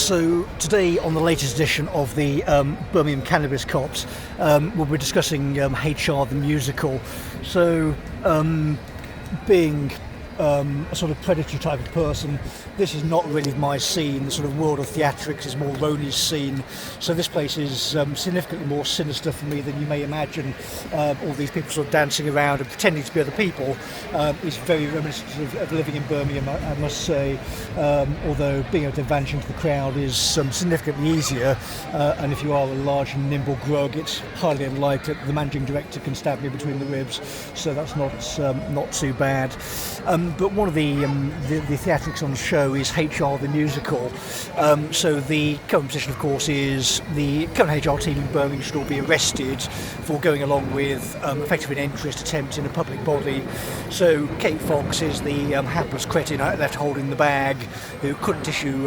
So today on the latest edition of the Birmingham Cannabis Cops, we'll be discussing HR the musical. So being a sort of predatory type of person, this is not really my scene. The sort of world of theatrics is more Roney's scene. So this place is significantly more sinister for me than you may imagine. All these people sort of dancing around and pretending to be other people is very reminiscent of living in Birmingham, I must say. Although being able to vanish into the crowd is significantly easier. And if you are a large and nimble grog, it's highly unlikely that the managing director can stab me between the ribs. So that's not too bad. But one of the theatrics on the show is HR the musical. So the current position, of course, is the current HR team in Birmingham should all be arrested for going along with effectively an interest attempt in a public body. So Kate Fox is the hapless cretin left holding the bag who couldn't issue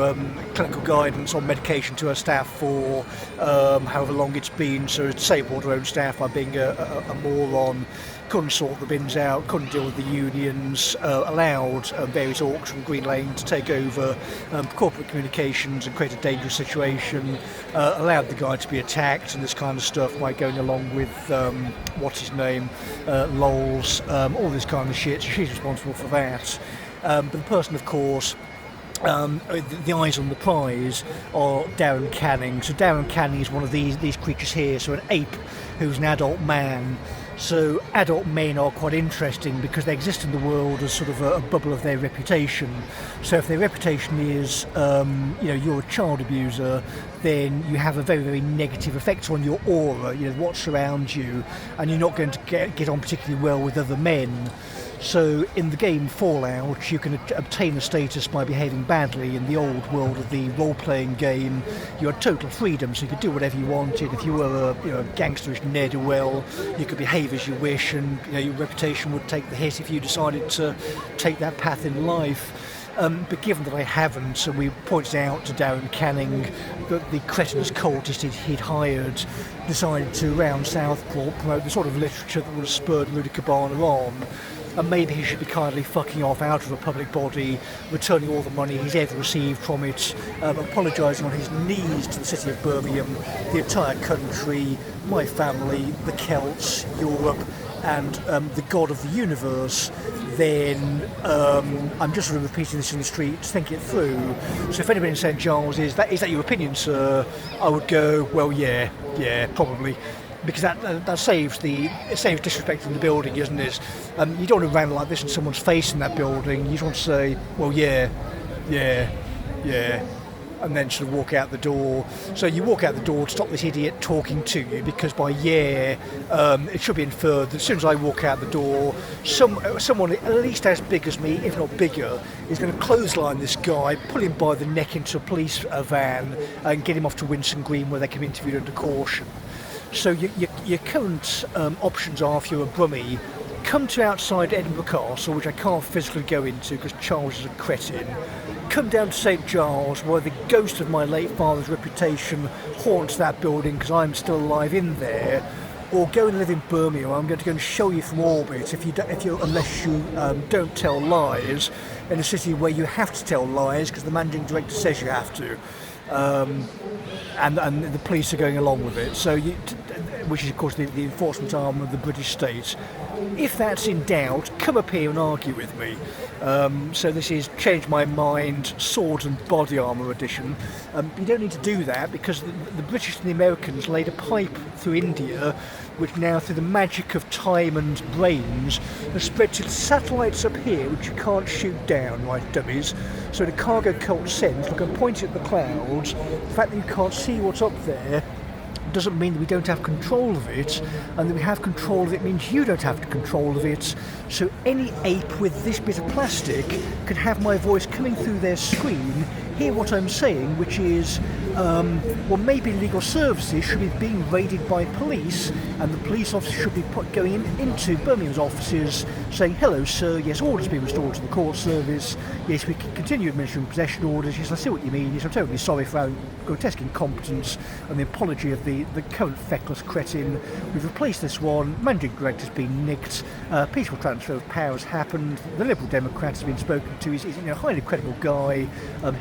clinical guidance on medication to her staff for however long it's been, so disabled her own staff by being a moron. Couldn't sort the bins out, couldn't deal with the unions, allowed various orcs from Green Lane to take over corporate communications and create a dangerous situation, allowed the guy to be attacked and this kind of stuff by going along with, what's his name, Lols, all this kind of shit. She's responsible for that. But the person, of course, the eyes on the prize are Darren Canning. So Darren Canning is one of these creatures here, so an ape who's an adult man. So adult men are quite interesting because they exist in the world as sort of a bubble of their reputation. So if their reputation is, you're a child abuser, then you have a very, very negative effect on your aura, what surrounds you, and you're not going to get on particularly well with other men. So in the game Fallout, you can obtain the status by behaving badly. In the old world of the role-playing game, you had total freedom, so you could do whatever you wanted. If you were a gangsterish ne'er-do-well, you could behave as you wish, and your reputation would take the hit if you decided to take that path in life. But given that I haven't, and we pointed out to Darren Canning that the cretinous cultist he'd hired decided to, around Southport, promote the sort of literature that would have spurred Rudy Cabana on, and maybe he should be kindly fucking off out of a public body, returning all the money he's ever received from it, apologising on his knees to the city of Birmingham, the entire country, my family, the Celts, Europe, and the God of the universe. Then I'm just sort of repeating this in the streets, thinking it through. So if anybody in St Giles is that your opinion, sir? I would go, well, yeah, probably. Because that saves disrespecting the building, isn't it? You don't want to rant like this in someone's face in that building. You just want to say, well, yeah, and then sort of walk out the door. So you walk out the door to stop this idiot talking to you, because by it should be inferred that as soon as I walk out the door, someone at least as big as me, if not bigger, is going to clothesline this guy, pull him by the neck into a police van and get him off to Winson Green where they can be interviewed under caution. So your current options are, if you're a Brummie, come to outside Edinburgh Castle, which I can't physically go into because Charles is a cretin. Come down to St Giles, where the ghost of my late father's reputation haunts that building because I'm still alive in there. Or go and live in Birmingham. I'm going to go and show you from orbit, unless you don't tell lies, in a city where you have to tell lies because the managing director says you have to. And the police are going along with it. So, which is of course the enforcement arm of the British state. If that's in doubt, come up here and argue with me. So this is Change My Mind, Swords and Body Armour edition. You don't need to do that because the British and the Americans laid a pipe through India, which now, through the magic of time and brains, has spread to satellites up here which you can't shoot down, right, dummies? So in a cargo cult sense, like I'm pointing at the clouds, the fact that you can't see what's up there doesn't mean that we don't have control of it, and that we have control of it means you don't have control of it. So any ape with this bit of plastic can have my voice coming through their screen, hear what I'm saying, which is, maybe legal services should be being raided by police, and the police officer should be going into Birmingham's offices saying, hello sir, yes, orders being restored to the court service, yes, we can continue administering possession orders, yes, I see what you mean, yes, I'm terribly sorry for our grotesque incompetence and the apology of the current feckless cretin. We've replaced this one. Managing director's been nicked. Peaceful transfer of power has happened. The Liberal Democrat has been spoken to. He's a highly credible guy.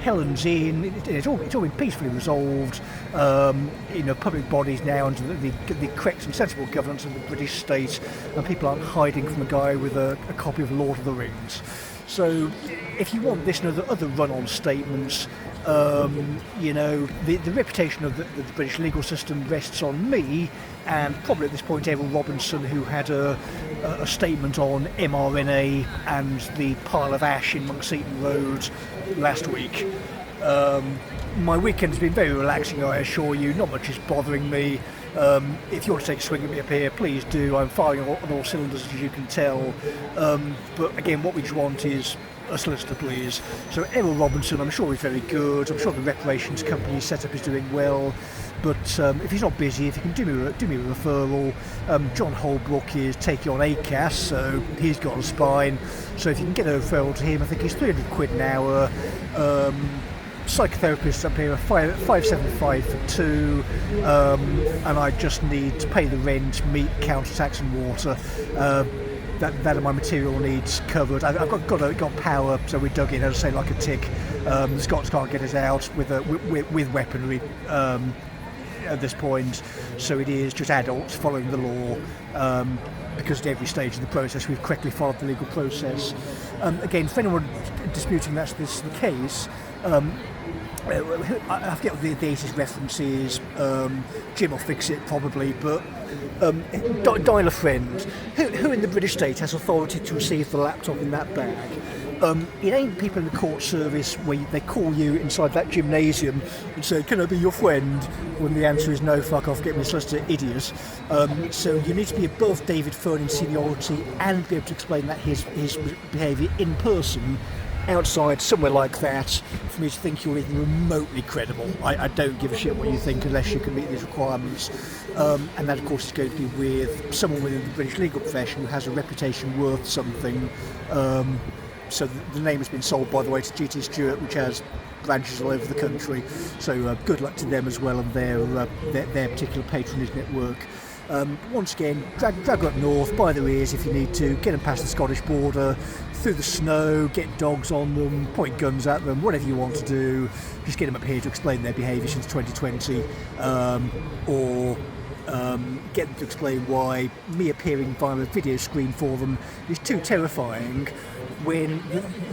Helen's in. It's all been peacefully resolved. Public bodies now under the correct and sensible governance of the British state, and people aren't hiding from a guy with a copy of Lord of the Rings. So, if you want this and other run-on statements, the reputation of the British legal system rests on me, and probably at this point Errol Robinson, who had a statement on mRNA and the pile of ash in Monk Seaton Road last week. My weekend has been very relaxing, I assure you. Not much is bothering me. If you want to take a swing at me up here, please do. I'm firing on all cylinders, as you can tell. But again, what we just want is a solicitor, please. So Errol Robinson, I'm sure he's very good. I'm sure the reparations company set up is doing well. But if he's not busy, if you can do me a referral, John Holbrook is taking on ACAS, so he's got a spine. So if you can get a referral to him, I think he's £300 an hour. Psychotherapists up here are $5.75 for two, and I just need to pay the rent, meat, council tax and water. That are my material needs covered. I've got power, so we dug in, as I say, like a tick. The Scots can't get us out with weaponry at this point, so it is just adults following the law. Because at every stage of the process we've correctly followed the legal process. Again, for anyone disputing that's this the case, I forget what the 80s references. Jim will fix it probably, but dial a friend. Who in the British state has authority to receive the laptop in that bag? It ain't people in the court service where they call you inside that gymnasium and say, "Can I be your friend?" when the answer is no, fuck off, get me a solicitor, idiot. So you need to be above David Fern in seniority and be able to explain that his behaviour in person. Outside, somewhere like that, for me to think you're even remotely credible. I don't give a shit what you think unless you can meet these requirements. And that, of course, is going to be with someone within the British legal profession who has a reputation worth something. So the name has been sold, by the way, to GT Stewart, which has branches all over the country. So good luck to them as well and their particular patronage network. Once again, drag up north by their ears if you need to, get them past the Scottish border, through the snow, get dogs on them, point guns at them, whatever you want to do. Just get them up here to explain their behaviour since 2020, or get them to explain why me appearing via a video screen for them is too terrifying, when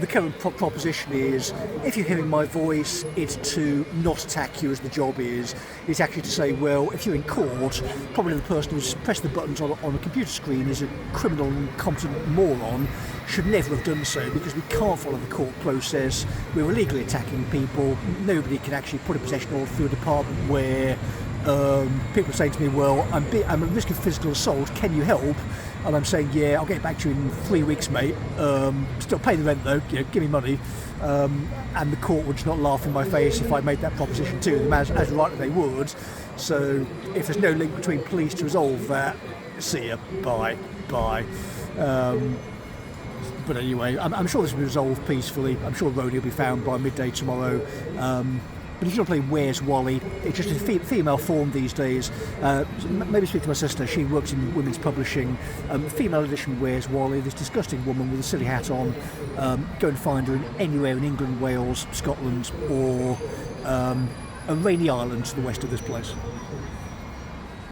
the current proposition is, if you're hearing my voice, it's to not attack you as the job is. It's actually to say, well, if you're in court, probably the person who's pressed the buttons on a computer screen is a criminal and incompetent moron, should never have done so, because we can't follow the court process. We're illegally attacking people. Nobody can actually put a possession order through a department where people are saying to me, well, I'm at risk of physical assault, can you help? And I'm saying, yeah, I'll get back to you in 3 weeks, mate. Still pay the rent though, give me money. And the court would just not laugh in my face if I made that proposition to them, as rightly they would. So if there's no link between police to resolve that, see ya, bye. But anyway, I'm sure this will be resolved peacefully. I'm sure Rhodey will be found by midday tomorrow. But if you want to play Where's Wally, it's just a female form these days. Maybe speak to my sister, she works in women's publishing. Female edition Where's Wally, this disgusting woman with a silly hat on. Go and find her anywhere in England, Wales, Scotland, or a rainy island to the west of this place.